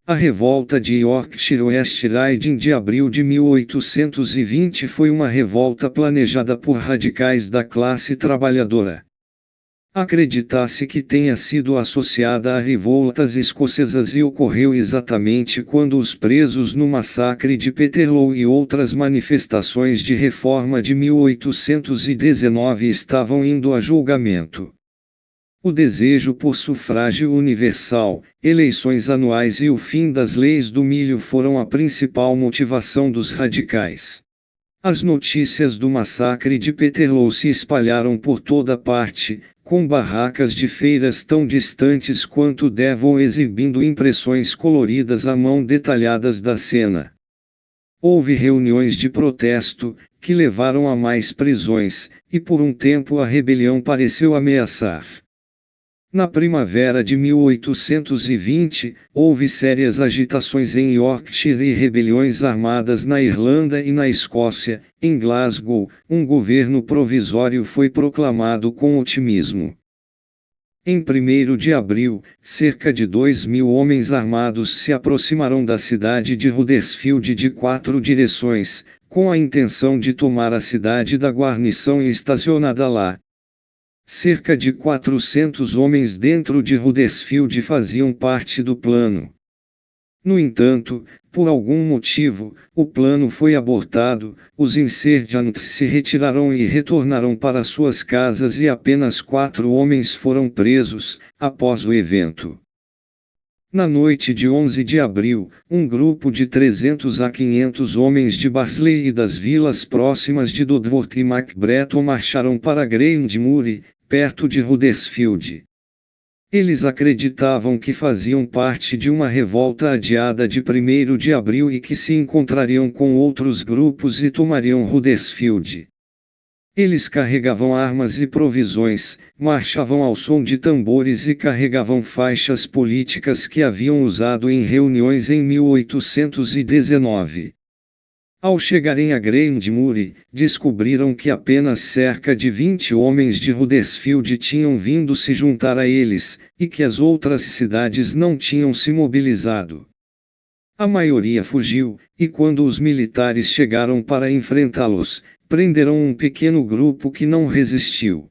A revolta de Yorkshire West Riding de abril de 1820 foi uma revolta planejada por radicais da classe trabalhadora. Acredita-se que tenha sido associada a revoltas escocesas e ocorreu exatamente quando os presos no massacre de Peterloo e outras manifestações de reforma de 1819 estavam indo a julgamento. O desejo por sufrágio universal, eleições anuais e o fim das leis do milho foram a principal motivação dos radicais. As notícias do massacre de Peterloo se espalharam por toda parte, com barracas de feiras tão distantes quanto Devon exibindo impressões coloridas à mão detalhadas da cena. Houve reuniões de protesto, que levaram a mais prisões, e por um tempo a rebelião pareceu ameaçar. Na primavera de 1820, houve sérias agitações em Yorkshire e rebeliões armadas na Irlanda e na Escócia. Em Glasgow, um governo provisório foi proclamado com otimismo. Em 1º de abril, cerca de 2.000 homens armados se aproximaram da cidade de Huddersfield de 4 direções, com a intenção de tomar a cidade da guarnição estacionada lá. Cerca de 400 homens dentro de Huddersfield faziam parte do plano. No entanto, por algum motivo, o plano foi abortado, os insurgentes se retiraram e retornaram para suas casas e apenas 4 homens foram presos, após o evento. Na noite de 11 de abril, um grupo de 300 a 500 homens de Barnsley e das vilas próximas de Dodworth e Macbreton marcharam para Grangemouth, perto de Huddersfield. Eles acreditavam que faziam parte de uma revolta adiada de 1º de abril e que se encontrariam com outros grupos e tomariam Huddersfield. Eles carregavam armas e provisões, marchavam ao som de tambores e carregavam faixas políticas que haviam usado em reuniões em 1819. Ao chegarem a Grangemouth, descobriram que apenas cerca de 20 homens de Huddersfield tinham vindo se juntar a eles, e que as outras cidades não tinham se mobilizado. A maioria fugiu, e quando os militares chegaram para enfrentá-los, prenderam um pequeno grupo que não resistiu.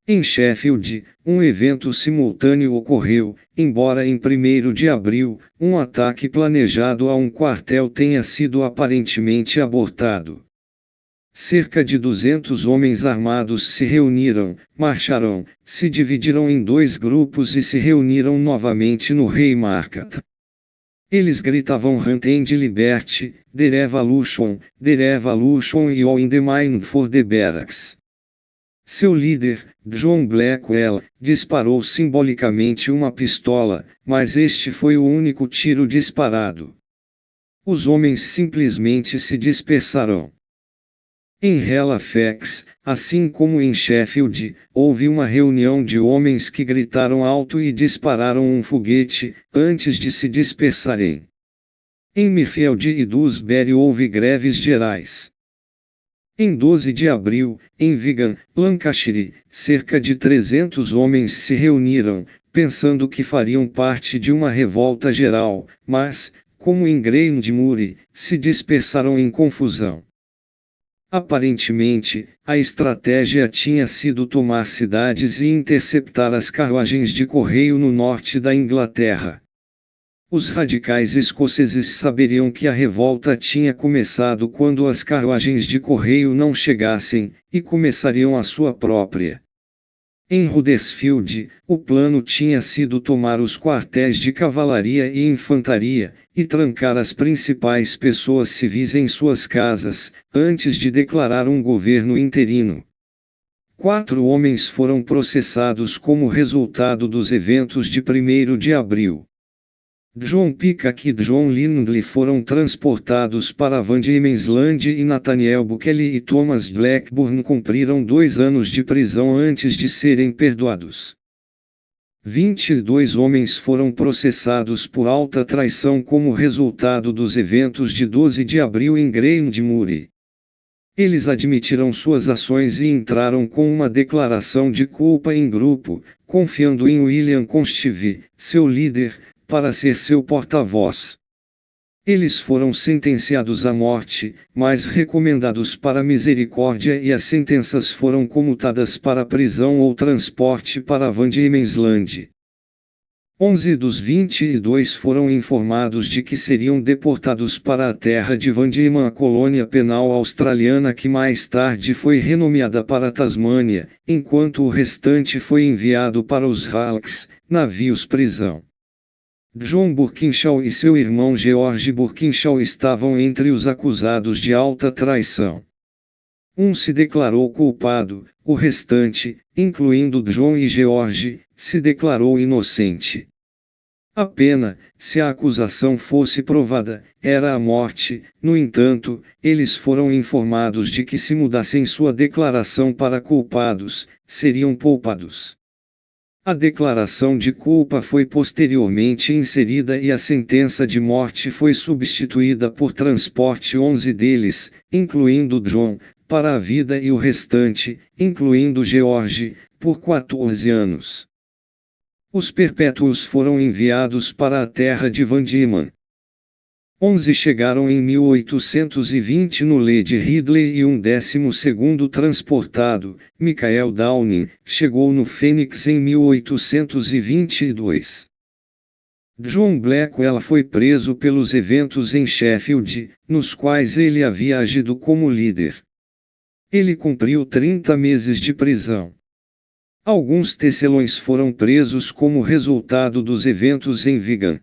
Em Sheffield, um evento simultâneo ocorreu, embora em 1º de abril, um ataque planejado a um quartel tenha sido aparentemente abortado. Cerca de 200 homens armados se reuniram, marcharam, se dividiram em 2 grupos e se reuniram novamente no Haymarket. Eles gritavam Hunt and Liberty, The Revolution e All in the Mind for the Barracks. Seu líder, John Blackwell, disparou simbolicamente uma pistola, mas este foi o único tiro disparado. Os homens simplesmente se dispersaram. Em Halifax, assim como em Sheffield, houve uma reunião de homens que gritaram alto e dispararam um foguete, antes de se dispersarem. Em Mirfield e Dewsbury houve greves gerais. Em 12 de abril, em Wigan, Lancashire, cerca de 300 homens se reuniram, pensando que fariam parte de uma revolta geral, mas, como em Grangemouth, se dispersaram em confusão. Aparentemente, a estratégia tinha sido tomar cidades e interceptar as carruagens de correio no norte da Inglaterra. Os radicais escoceses saberiam que a revolta tinha começado quando as carruagens de correio não chegassem, e começariam a sua própria. Em Huddersfield, o plano tinha sido tomar os quartéis de cavalaria e infantaria, e trancar as principais pessoas civis em suas casas, antes de declarar um governo interino. 4 homens foram processados como resultado dos eventos de 1º de abril. John Peacock e John Lindley foram transportados para Van Diemen's Land e Nathaniel Buckley e Thomas Blackburn cumpriram 2 anos de prisão antes de serem perdoados. 22 homens foram processados por alta traição como resultado dos eventos de 12 de abril em Grangemouth. Eles admitiram suas ações e entraram com uma declaração de culpa em grupo, confiando em William Consteve, seu líder, para ser seu porta-voz. Eles foram sentenciados à morte, mas recomendados para misericórdia, e as sentenças foram comutadas para prisão ou transporte para Van Diemen's-Land. 11 dos 22 foram informados de que seriam deportados para a terra de Van Diemen, a colônia penal australiana que mais tarde foi renomeada para Tasmânia, enquanto o restante foi enviado para os Hawks, navios-prisão. John Birkinshaw e seu irmão George Birkinshaw estavam entre os acusados de alta traição. Um se declarou culpado, o restante, incluindo John e George, se declarou inocente. A pena, se a acusação fosse provada, era a morte. No entanto, eles foram informados de que se mudassem sua declaração para culpados, seriam poupados. A declaração de culpa foi posteriormente inserida e a sentença de morte foi substituída por transporte 11 deles, incluindo John, para a vida e o restante, incluindo George, por 14 anos. Os perpétuos foram enviados para a terra de Van Diemen. 11 chegaram em 1820 no Lady Ridley e um 12º transportado, Michael Downing, chegou no Phoenix em 1822. John Blackwell foi preso pelos eventos em Sheffield, nos quais ele havia agido como líder. Ele cumpriu 30 meses de prisão. Alguns tecelões foram presos como resultado dos eventos em Wigan.